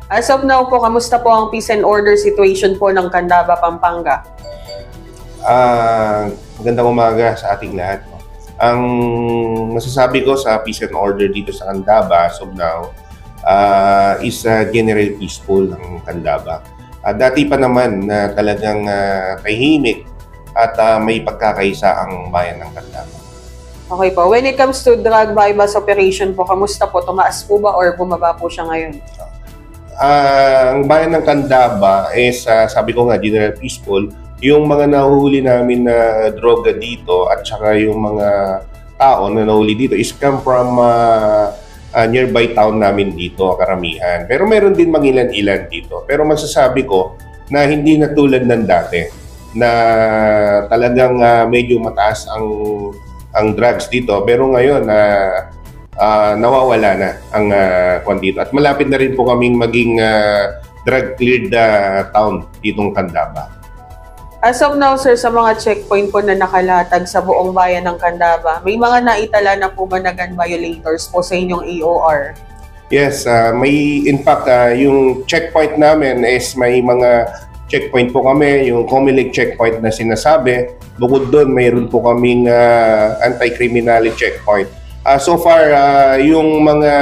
As of now po, kamusta po ang peace and order situation po ng Candaba, Pampanga? Magandang umaga sa ating lahat. Ang masasabi ko sa peace and order dito sa Candaba as of now is generally peaceful ang Candaba. Dati pa naman na talagang tahimik at may pagkakaisa ang bayan ng Candaba. Okay po. When it comes to drug bypass operation po, kamusta po? Tumaas po ba or bumaba po siya ngayon? Ang bayan ng Candaba is, sabi ko nga, general peaceful. Yung mga nahuhuli namin na droga dito at saka yung mga tao na nahuli dito is come from nearby town namin dito, karamihan. Pero meron din mangilan-ilan dito. Pero masasabi ko na hindi na tulad ng dati na talagang medyo mataas ang drugs dito. Pero ngayon, nawawala na ang kwan dito. At malapit na rin po kaming maging drug-cleared town ditong Candaba. As of now, sir, sa mga checkpoint po na nakalatag sa buong bayan ng Candaba, may mga naitala na po ba na gun violators po sa inyong AOR? Yes, in fact, yung checkpoint namin is may mga checkpoint po kami, yung Comelec checkpoint na sinasabi. Bukod doon, mayroon po kaming anti-criminality checkpoint. So far, yung mga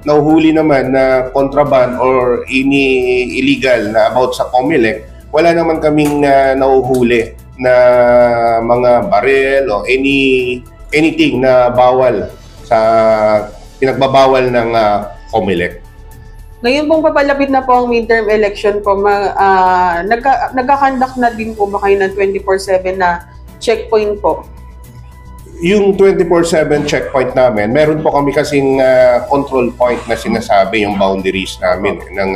nahuhuli naman na contraband or illegal na about sa Comelec, wala naman kaming nahuhuli na mga baril o anything na bawal sa pinagbabawal ng Comelec. Ngayon pong papalapit na po ang midterm election po, nagkakandak na din po ba kayo ng 24/7 na checkpoint po? Yung 24/7 checkpoint namin, meron po kami kasing control point na sinasabi yung boundaries namin ng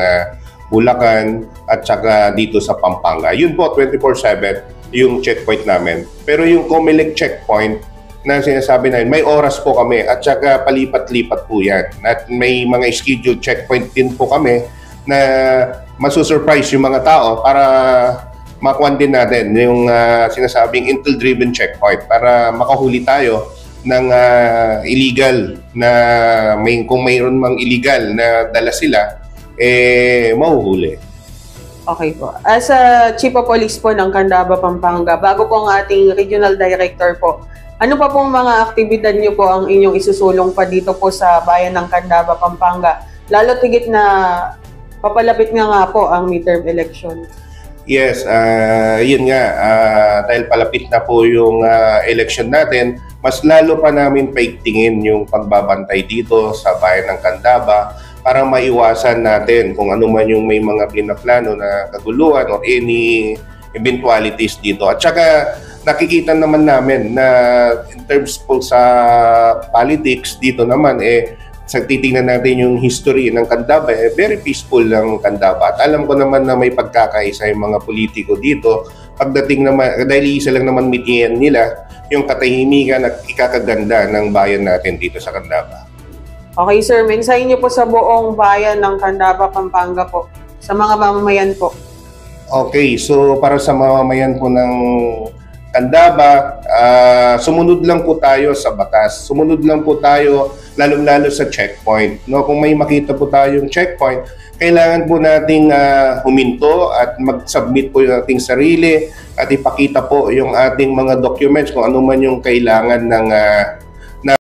Bulacan at saka dito sa Pampanga. Yun po, 24/7 yung checkpoint namin. Pero yung Comelec checkpoint na sinasabi namin, may oras po kami at saka palipat-lipat po yan. At may mga scheduled checkpoint din po kami na masusurprise yung mga tao para makuha din natin yung sinasabing intel-driven checkpoint para makahuli tayo ng illegal na kung mayroon mang illegal na dala sila, mahuhuli. Okay po. As Chief of Police po ng Candaba, Pampanga, bago po ang ating Regional Director po, ano pa pong mga aktibidad niyo po ang inyong isusulong pa dito po sa bayan ng Candaba, Pampanga? Lalo tigit na papalapit nga po ang midterm election. Yes, yun nga, dahil palapit na po yung election natin, mas lalo pa namin paigtingin yung pagbabantay dito sa bayan ng Candaba para maiwasan natin kung ano man yung may mga pinaplano na kaguluhan or any eventualities dito. At saka nakikita naman namin na in terms po sa politics dito naman, sa titingnan natin yung history ng Candaba, very peaceful lang Candaba. At alam ko naman na may pagkakaisa yung mga politiko dito. Pagdating naman, dahil isa lang naman mitiyan nila, yung katahimikan at ikakaganda ng bayan natin dito sa Candaba. Okay sir, mensahe niyo po sa buong bayan ng Candaba, Pampanga po, sa mga mamamayan po. Okay, so para sa mamamayan po ng Candaba, sumunod lang po tayo sa batas. Sumunod lang po tayo lalong-lalo sa checkpoint. No, kung may makita po tayong checkpoint, kailangan po nating huminto at mag-submit po yung ating sarili at ipakita po yung ating mga documents kung ano man yung kailangan ng